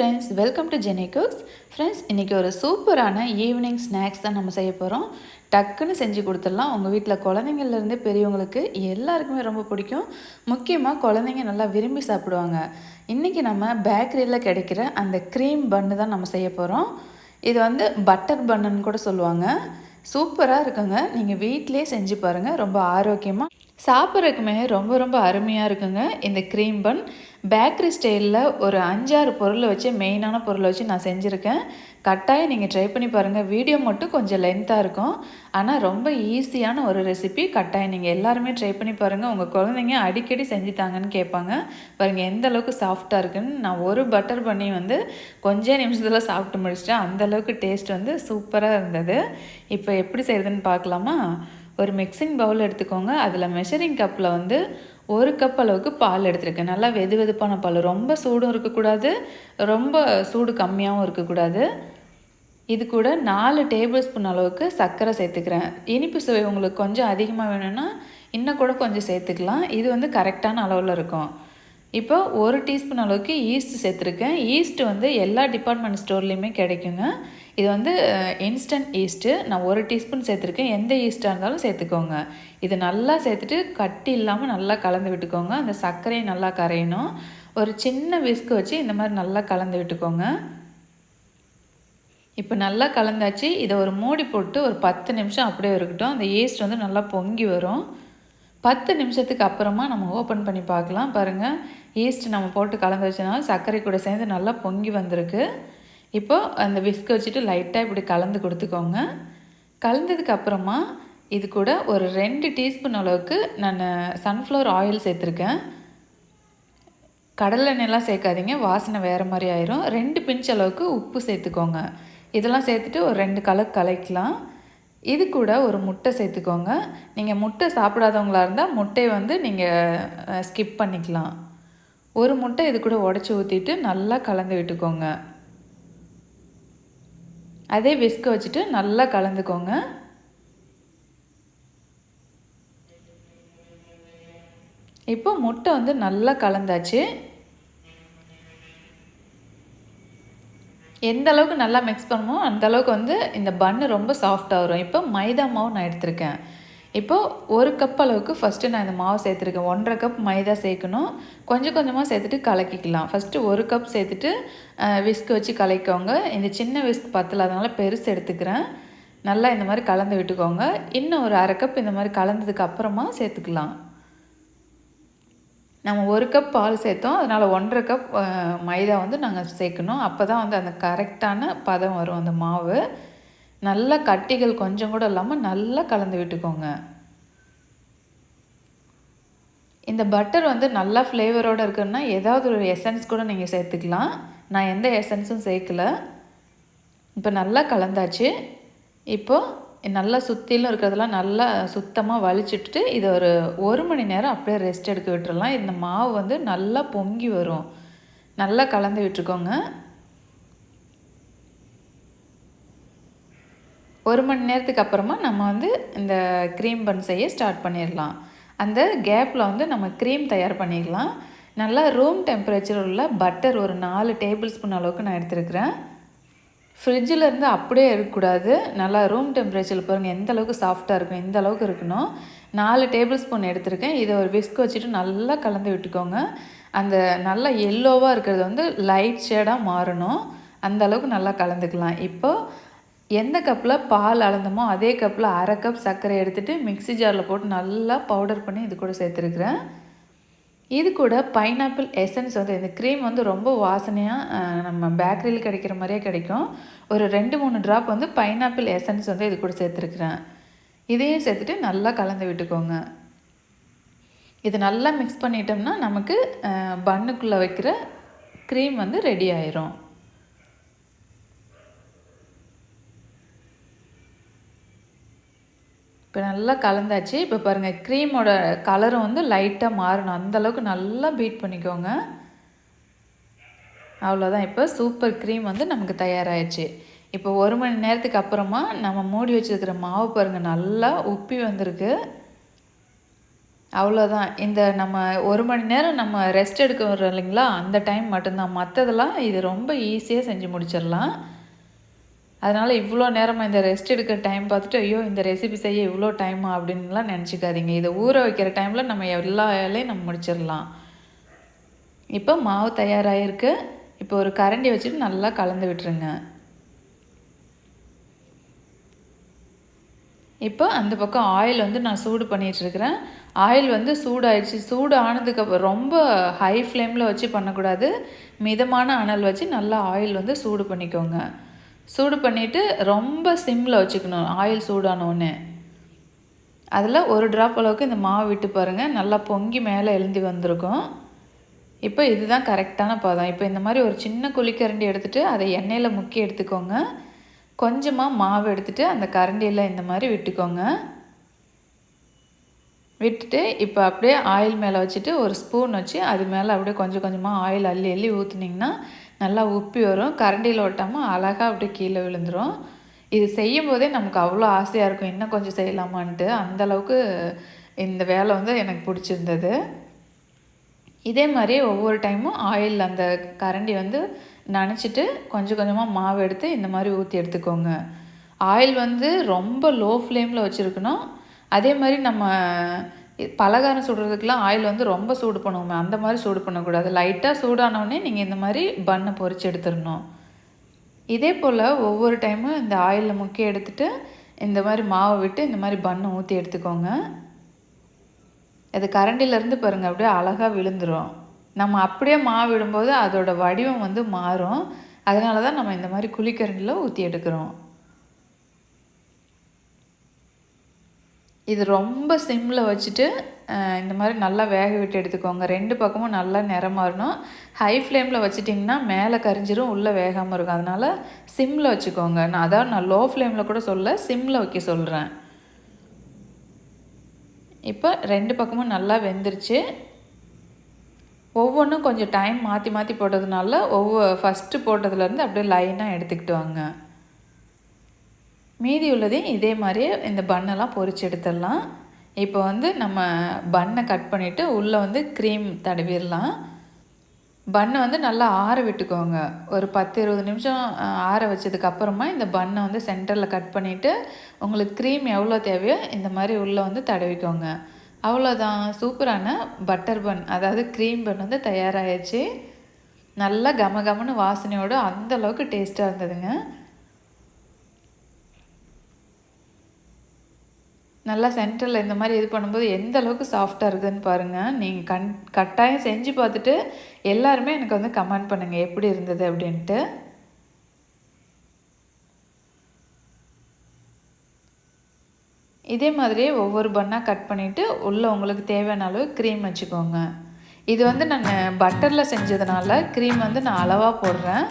Friends, welcome to Jenny cooks. Friends, இன்றைக்கி ஒரு சூப்பரான ஈவினிங் ஸ்நாக்ஸ் தான் நம்ம செய்ய போகிறோம். டக்குன்னு செஞ்சு கொடுத்துடலாம். உங்கள் வீட்டில் குழந்தைங்கள்லேருந்து பெரியவங்களுக்கு எல்லாருக்குமே ரொம்ப பிடிக்கும். முக்கியமாக குழந்தைங்க நல்லா விரும்பி சாப்பிடுவாங்க. இன்றைக்கி நம்ம பேக்கரியில் கிடைக்கிற அந்த க்ரீம் பன்னு தான் நம்ம செய்ய போகிறோம். இது வந்து பட்டர் பன்னுன்னு கூட சொல்லுவாங்க. சூப்பராக இருக்குங்க. நீங்கள் வீட்டிலே செஞ்சு பாருங்கள். ரொம்ப ஆரோக்கியமாக சாப்பிட்றதுக்குமே ரொம்ப ரொம்ப அருமையாக இருக்குங்க இந்த க்ரீம் பன். பேக்கரி ஸ்டைலில் ஒரு 5-6 பொருளை வச்சு, மெயினான பொருளை வச்சு நான் செஞ்சுருக்கேன். கட்டாயம் நீங்கள் ட்ரை பண்ணி பாருங்கள். வீடியோ மட்டும் கொஞ்சம் லென்த்தாக இருக்கும், ஆனால் ரொம்ப ஈஸியான ஒரு ரெசிபி. கட்டாயம் நீங்கள் எல்லாருமே ட்ரை பண்ணி பாருங்கள். உங்கள் குழந்தைங்க அடிக்கடி செஞ்சு தாங்கன்னு கேட்பாங்க. பாருங்கள் எந்த அளவுக்கு சாஃப்டாக இருக்குன்னு. நான் ஒரு பட்டர் பண்ணி வந்து கொஞ்ச நிமிஷத்தில் சாப்பிட்டு முடிச்சிட்டேன். அந்தளவுக்கு டேஸ்ட் வந்து சூப்பராக இருந்தது. இப்போ எப்படி செய்கிறதுன்னு பார்க்கலாமா? ஒரு மிக்சிங் பவுல் எடுத்துக்கோங்க. அதில் மெஷரிங் கப்பில் வந்து 1 கப் அளவுக்கு பால் எடுத்துருக்கேன். நல்லா வெது வெதுப்பான பால். ரொம்ப சூடும் இருக்கக்கூடாது, ரொம்ப சூடு கம்மியாகவும் இருக்கக்கூடாது. இது கூட 4 டேபிள் ஸ்பூன் அளவுக்கு சர்க்கரை சேர்த்துக்கிறேன். இனிப்பு சுவை உங்களுக்கு கொஞ்சம் அதிகமாக வேணும்னா இன்னும் கூட கொஞ்சம் சேர்த்துக்கலாம். இது வந்து கரெக்டான அளவில் இருக்கும். இப்போ 1 டீஸ்பூன் அளவுக்கு ஈஸ்ட் சேர்த்துருக்கேன். ஈஸ்ட் வந்து எல்லா டிபார்ட்மெண்ட் ஸ்டோர்லேயுமே கிடைக்குங்க. இது வந்து இன்ஸ்டன்ட் ஈஸ்ட்டு. நான் 1 டீஸ்பூன் சேர்த்துருக்கேன். எந்த ஈஸ்ட்டாக இருந்தாலும் சேர்த்துக்கோங்க. இது நல்லா சேர்த்துட்டு கட்டி இல்லாமல் நல்லா கலந்து விட்டுக்கோங்க. அந்த சர்க்கரையை நல்லா கரையணும். ஒரு சின்ன விஸ்க் வச்சு இந்த மாதிரி நல்லா கலந்து விட்டுக்கோங்க. இப்போ நல்லா கலந்தாச்சு. இதை ஒரு மூடி போட்டு ஒரு 10 நிமிஷம் அப்படியே இருக்கட்டும். அந்த ஈஸ்ட் வந்து நல்லா பொங்கி வரும். 10 நிமிஷத்துக்கு அப்புறமா நம்ம ஓப்பன் பண்ணி பார்க்கலாம். பாருங்கள், ஈஸ்ட் நம்ம போட்டு கலந்து வச்சனால சர்க்கரை கூட சேர்ந்து நல்லா பொங்கி வந்திருக்கு. இப்போது அந்த விஸ்க் வச்சுட்டு லைட்டாக இப்படி கலந்து கொடுத்துக்கோங்க. கலந்ததுக்கு அப்புறமா இது கூட ஒரு 2 டீஸ்பூன் அளவுக்கு நான் சன்ஃப்ளவர் ஆயில் சேர்த்துருக்கேன். கடலெண்ணெய்லாம் சேர்க்காதீங்க, வாசனை வேறு மாதிரி ஆயிரும். 2 பிஞ்ச் அளவுக்கு உப்பு சேர்த்துக்கோங்க. இதெல்லாம் சேர்த்துட்டு ஒரு 2 கலக்கலாம். இது கூட ஒரு முட்டை சேர்த்துக்கோங்க. நீங்கள் முட்டை சாப்பிடாதவங்களாக இருந்தால் முட்டையை வந்து நீங்கள் ஸ்கிப் பண்ணிக்கலாம். ஒரு முட்டை இது கூட உடச்சி ஊற்றிட்டு நல்லா கலந்து விட்டுக்கோங்க. அதே விஸ்க வச்சுட்டு நல்லா கலந்துக்கோங்க. இப்போ முட்டை வந்து நல்லா கலந்தாச்சு. எந்த அளவுக்கு நல்லா மிக்ஸ் பண்ணுமோ அந்தளவுக்கு வந்து இந்த பன்னு ரொம்ப சாஃப்டாக வரும். இப்போ மைதா மாவு நான் எடுத்திருக்கேன். இப்போது 1 கப் அளவுக்கு ஃபஸ்ட்டு நான் இந்த மாவு சேர்த்துருக்கேன். 1.5 கப் மைதா சேர்க்கணும். கொஞ்சம் கொஞ்சமாக சேர்த்துட்டு கலக்கிக்கலாம். ஃபஸ்ட்டு 1 கப் சேர்த்துட்டு விஸ்க் வச்சு கலக்கிக்கோங்க. இந்த சின்ன விஸ்க் பத்தல, அதனால் பெருசு எடுத்துக்கிறேன். நல்லா இந்த மாதிரி கலந்து விட்டுக்கோங்க. இன்னும் ஒரு 1/2 கப் இந்த மாதிரி கலந்ததுக்கு அப்புறமா சேர்த்துக்கலாம். நம்ம 1 கப் பால் சேர்த்தோம், அதனால் 1.5 கப் மைதா வந்து நாங்கள் சேர்க்கணும். அப்போ தான் வந்து அந்த கரெக்டான பதம் வரும் அந்த மாவு. நல்லா கட்டிகள் கொஞ்சம் கூட இல்லாமல் நல்லா கலந்து விட்டுக்கோங்க. இந்த பட்டர் வந்து நல்லா ஃப்ளேவரோடு இருக்குன்னா ஏதாவது ஒரு எசன்ஸ் கூட நீங்கள் சேர்த்துக்கலாம். நான் எந்த எசன்ஸும் சேர்க்கல. இப்போ நல்லா கலந்தாச்சு. இப்போது நல்லா சுற்றிலும் இருக்கிறதெல்லாம் நல்லா சுத்தமாக வலிச்சுட்டு இதை ஒரு 1 மணி நேரம் அப்படியே ரெஸ்ட் எடுக்க விட்டுறலாம். இந்த மாவு வந்து நல்லா பொங்கி வரும். நல்லா கலந்து விட்டுருக்கோங்க. 1 மணி நேரத்துக்கு அப்புறமா நம்ம வந்து இந்த க்ரீம் பன் செய்ய ஸ்டார்ட் பண்ணிடலாம். அந்த கேப்பில் வந்து நம்ம க்ரீம் தயார் பண்ணிக்கலாம். நல்லா ரூம் டெம்பரேச்சர் உள்ள பட்டர் ஒரு 4 டேபிள் ஸ்பூன் அளவுக்கு நான் எடுத்துருக்கிறேன். ஃப்ரிட்ஜில் இருந்து அப்படியே இருக்கக்கூடாது. நல்லா ரூம் டெம்பரேச்சரில் பாருங்கள் எந்த அளவுக்கு சாஃப்டாக இருக்கும். இந்த அளவுக்கு இருக்கணும். 4 டேபிள் ஸ்பூன் எடுத்துருக்கேன். இதை ஒரு விஸ்க் வச்சுட்டு நல்லா கலந்து விட்டுக்கோங்க. அந்த நல்லா எல்லோவாக இருக்கிறது வந்து லைட் ஷேடாக மாறணும். அந்த அளவுக்கு நல்லா கலந்துக்கலாம். இப்போது எந்த கப்பில் பால் அளந்தமோ அதே கப்பில் 1/2 கப் சர்க்கரை எடுத்துகிட்டு மிக்ஸி ஜாரில் போட்டு நல்லா பவுடர் பண்ணி இது கூட சேர்த்துருக்குறேன். இது கூட பைனாப்பிள் எசன்ஸ் வந்து இந்த க்ரீம் வந்து ரொம்ப வாசனையாக நம்ம பேக்கரியில் கிடைக்கிற மாதிரியே கிடைக்கும். ஒரு 2-3 ட்ராப் வந்து பைனாப்பிள் எசன்ஸ் வந்து இது கூட சேர்த்துருக்குறேன். இதையும் சேர்த்துட்டு நல்லா கலந்து விட்டுக்கோங்க. இது நல்லா மிக்ஸ் பண்ணிட்டோம்னா நமக்கு பன்னுக்குள்ளே வைக்கிற க்ரீம் வந்து ரெடி ஆயிரும். இப்போ நல்லா கலந்தாச்சு. இப்போ பாருங்கள் க்ரீமோட கலரும் வந்து லைட்டாக மாறணும். அந்தளவுக்கு நல்லா பீட் பண்ணிக்கோங்க. அவ்வளோதான். இப்போ சூப்பர் க்ரீம் வந்து நமக்கு தயாராகிடுச்சு. இப்போ 1 மணி நேரத்துக்கு அப்புறமா நம்ம மூடி வச்சுருக்கிற மாவு பாருங்கள் நல்லா உப்பி வந்திருக்கு. அவ்வளோதான். இந்த நம்ம 1 மணி நேரம் நம்ம ரெஸ்ட் எடுக்க வர்றோம் இல்லைங்களா, அந்த டைம் மட்டும்தான். மற்றதெல்லாம் இது ரொம்ப ஈஸியாக செஞ்சு முடிச்சிடலாம். அதனால் இவ்வளோ நேரமாக இந்த ரெஸ்ட் எடுக்கிற டைம் பார்த்துட்டு, ஐயோ இந்த ரெசிபி செய்ய இவ்வளோ டைமா அப்படின்லாம் நினச்சிக்காதீங்க. இதை ஊற வைக்கிற டைமில் நம்ம எல்லா வேலையும் நம்ம முடிச்சிடலாம். இப்போ மாவு தயாராகிருக்கு. இப்போ ஒரு கரண்டி வச்சுட்டு நல்லா கலந்து விட்டுருங்க. இப்போ அந்த பக்கம் ஆயில் வந்து நான் சூடு பண்ணிகிட்ருக்கிறேன். ஆயில் வந்து சூடாயிடுச்சு. சூடு ஆனதுக்கப்புறம் ரொம்ப ஹை ஃப்ளேமில் வச்சு பண்ணக்கூடாது. மிதமான அனல் வச்சு நல்லா ஆயில் வந்து சூடு பண்ணிக்கோங்க. சூடு பண்ணிவிட்டு ரொம்ப சிம்மில் வச்சுக்கணும் ஆயில் சூடானோடனே. அதில் ஒரு ட்ராப் அளவுக்கு இந்த மாவு விட்டு பாருங்கள், நல்லா பொங்கி மேலே எழுந்தி வந்திருக்கும். இப்போ இதுதான் கரெக்டான பதம். இப்போ இந்த மாதிரி ஒரு சின்ன குழிக்கரண்டி எடுத்துகிட்டு அதை எண்ணெயில் முக்கி எடுத்துக்கோங்க. கொஞ்சமாக மாவு எடுத்துகிட்டு அந்த கரண்டியில் இந்த மாதிரி விட்டுக்கோங்க. விட்டுட்டு இப்போ அப்படியே ஆயில் மேலே வச்சுட்டு ஒரு ஸ்பூன் வச்சு அது மேலே அப்படியே கொஞ்சம் கொஞ்சமாக ஆயில் அள்ளி அள்ளி ஊற்றுனிங்கன்னா நல்லா உப்பி வரும். கரண்டியில் ஒட்டாமல் அழகாக அப்படியே கீழே விழுந்துடும். இது செய்யும் போதே நமக்கு அவ்வளோ ஆசையாக இருக்கும், இன்னும் கொஞ்சம் செய்யலாமான்ட்டு. அந்தளவுக்கு இந்த வேலை வந்து எனக்கு பிடிச்சிருந்தது. இதே மாதிரி ஒவ்வொரு டைமும் ஆயில் அந்த கரண்டி வந்து நனைச்சிட்டு கொஞ்சம் கொஞ்சமாக மாவு எடுத்து இந்த மாதிரி ஊற்றி எடுத்துக்கோங்க. ஆயில் வந்து ரொம்ப லோ ஃப்ளேமில் வச்சுருக்கணும். அதே மாதிரி நம்ம பலகாரம் சுடுறதுக்கெலாம் ஆயில் வந்து ரொம்ப சூடு பண்ணுவோமே, அந்த மாதிரி சூடு பண்ணக்கூடாது. லைட்டாக சூடானோடனே நீங்கள் இந்த மாதிரி பன்னை பொரித்து எடுத்துடணும். இதே போல் ஒவ்வொரு டைமும் இந்த ஆயிலில் முக்கி எடுத்துகிட்டு இந்த மாதிரி மாவை விட்டு இந்த மாதிரி பன்னை ஊற்றி எடுத்துக்கோங்க. அது கரண்டிலேருந்து பாருங்கள் அப்படியே அழகாக விழுந்துடும். நம்ம அப்படியே மாவு விடும்போது அதோட வடிவம் வந்து மாறும். அதனால தான் நம்ம இந்த மாதிரி குழிக்கரண்டியில் ஊற்றி எடுக்கிறோம். இது ரொம்ப சிம்மில் வச்சுட்டு இந்த மாதிரி நல்லா வேக விட்டு எடுத்துக்கோங்க. 2 பக்கமும் நல்லா நிறமாறணும். ஹை ஃப்ளேமில் வச்சிட்டிங்கன்னா மேலே கரிஞ்சிரும், உள்ளே வேகாமல் இருக்கும். அதனால் சிம்மில் வச்சுக்கோங்க. நான் லோ ஃப்ளேமில் கூட சொல்ல, சிம்மில் வைக்க சொல்கிறேன். இப்போ 2 பக்கமும் நல்லா வெந்துருச்சு. ஒவ்வொன்றும் கொஞ்சம் டைம் மாற்றி மாற்றி போட்டதுனால ஃபஸ்ட்டு போட்டதுலேருந்து அப்படியே லைனாக எடுத்துக்கிட்டு வாங்க. மீதி உள்ளதையும் இதே மாதிரியே இந்த பன்னெல்லாம் பொரிச்சு எடுத்துடலாம். இப்போ வந்து நம்ம பன்னை கட் பண்ணிவிட்டு உள்ளே வந்து க்ரீம் தடவிடலாம். பன்னை வந்து நல்லா ஆற விட்டுக்கோங்க. ஒரு 10-20 நிமிஷம் ஆற வச்சதுக்கப்புறமா இந்த பன்னை வந்து சென்டரில் கட் பண்ணிவிட்டு உங்களுக்கு க்ரீம் எவ்வளோ தேவையோ இந்த மாதிரி உள்ளே வந்து தடவிக்கோங்க. அவ்வளோதான், சூப்பரான பட்டர் பன், அதாவது க்ரீம் பன் வந்து தயாராகிடுச்சு. நல்லா கமகமன்னு வாசனையோடு அந்தளவுக்கு டேஸ்ட்டாக இருந்ததுங்க. நல்லா சென்டரில் இந்த மாதிரி இது பண்ணும்போது எந்த அளவுக்கு சாஃப்டாக இருக்குதுன்னு பாருங்கள். நீங்கள் கட்டாயம் செஞ்சு பார்த்துட்டு எல்லாருமே எனக்கு வந்து கமெண்ட் பண்ணுங்கள் எப்படி இருந்தது அப்படின்ட்டு. இதே மாதிரியே ஒவ்வொரு பன்னாக கட் பண்ணிவிட்டு உள்ளே உங்களுக்கு தேவையான அளவு க்ரீம் வச்சுக்கோங்க. இது வந்து நான் பட்டரில் செஞ்சதுனால க்ரீம் வந்து நான் அளவாக போடுறேன்.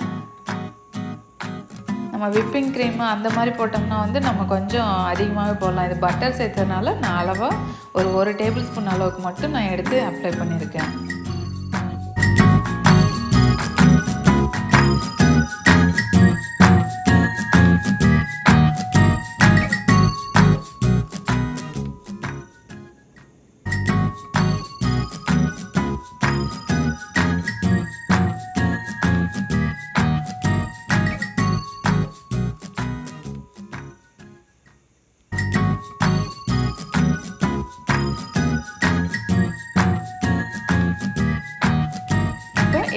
நம்ம விப்பிங் க்ரீமு அந்த மாதிரி போட்டோம்னா வந்து நம்ம கொஞ்சம் அதிகமாகவே போடலாம். இது பட்டர் சேர்த்ததுனால நான் அளவாக ஒரு டேபிள் ஸ்பூன் அளவுக்கு மட்டும் நான் எடுத்து அப்ளை பண்ணியிருக்கேன்.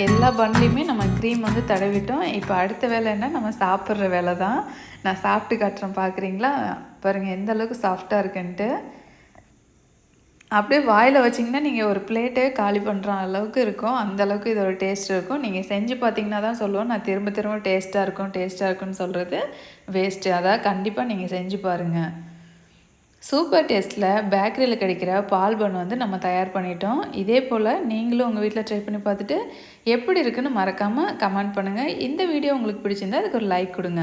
எல்லா பன்லேயுமே நம்ம க்ரீம் வந்து தடவிட்டோம். இப்போ அடுத்த வேலை என்ன, நம்ம சாப்பிட்ற வேலை தான். நான் சாப்பிட்டு காட்டுறேன், பார்க்குறீங்களா? பாருங்கள் எந்த அளவுக்கு சாஃப்டாக இருக்குன்ட்டு. அப்படியே வாயில் வச்சிங்கன்னா நீங்கள் ஒரு பிளேட்டே காலி பண்ணுற அளவுக்கு இருக்கும். அந்தளவுக்கு இதோட டேஸ்ட் இருக்கும். நீங்கள் செஞ்சு பார்த்தீங்கன்னா தான் சொல்லுவோம். நான் திரும்ப திரும்ப டேஸ்ட்டாக இருக்குன்னு சொல்கிறது வேஸ்ட்டு. அதான் கண்டிப்பாக நீங்கள் செஞ்சு பாருங்கள். சூப்பர் டேஸ்ட்டில் பேக்கரியில் கிடைக்கிற பால் பன் வந்து நம்ம தயார் பண்ணிட்டோம். இதே போல் நீங்களும் உங்கள் வீட்டில் ட்ரை பண்ணி பார்த்துட்டு எப்படி இருக்குன்னு மறக்காமல் கமெண்ட் பண்ணுங்கள். இந்த வீடியோ உங்களுக்கு பிடிச்சிருந்தா அதுக்கு ஒரு லைக் கொடுங்க.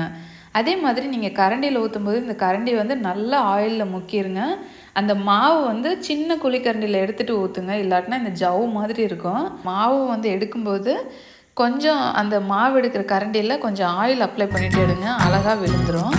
அதே மாதிரி நீங்கள் கரண்டியில் ஊற்றும்போது இந்த கரண்டி வந்து நல்லா ஆயிலில் முக்கிருங்க. அந்த மாவு வந்து சின்ன குழிக்கரண்டியில் எடுத்துகிட்டு ஊற்றுங்க, இல்லாட்டினா இந்த ஜவ் மாதிரி இருக்கும். மாவு வந்து எடுக்கும்போது கொஞ்சம் அந்த மாவு எடுக்கிற கரண்டியில் கொஞ்சம் ஆயில் அப்ளை பண்ணிவிட்டு எடுங்க, அழகாக விழுந்துடும்.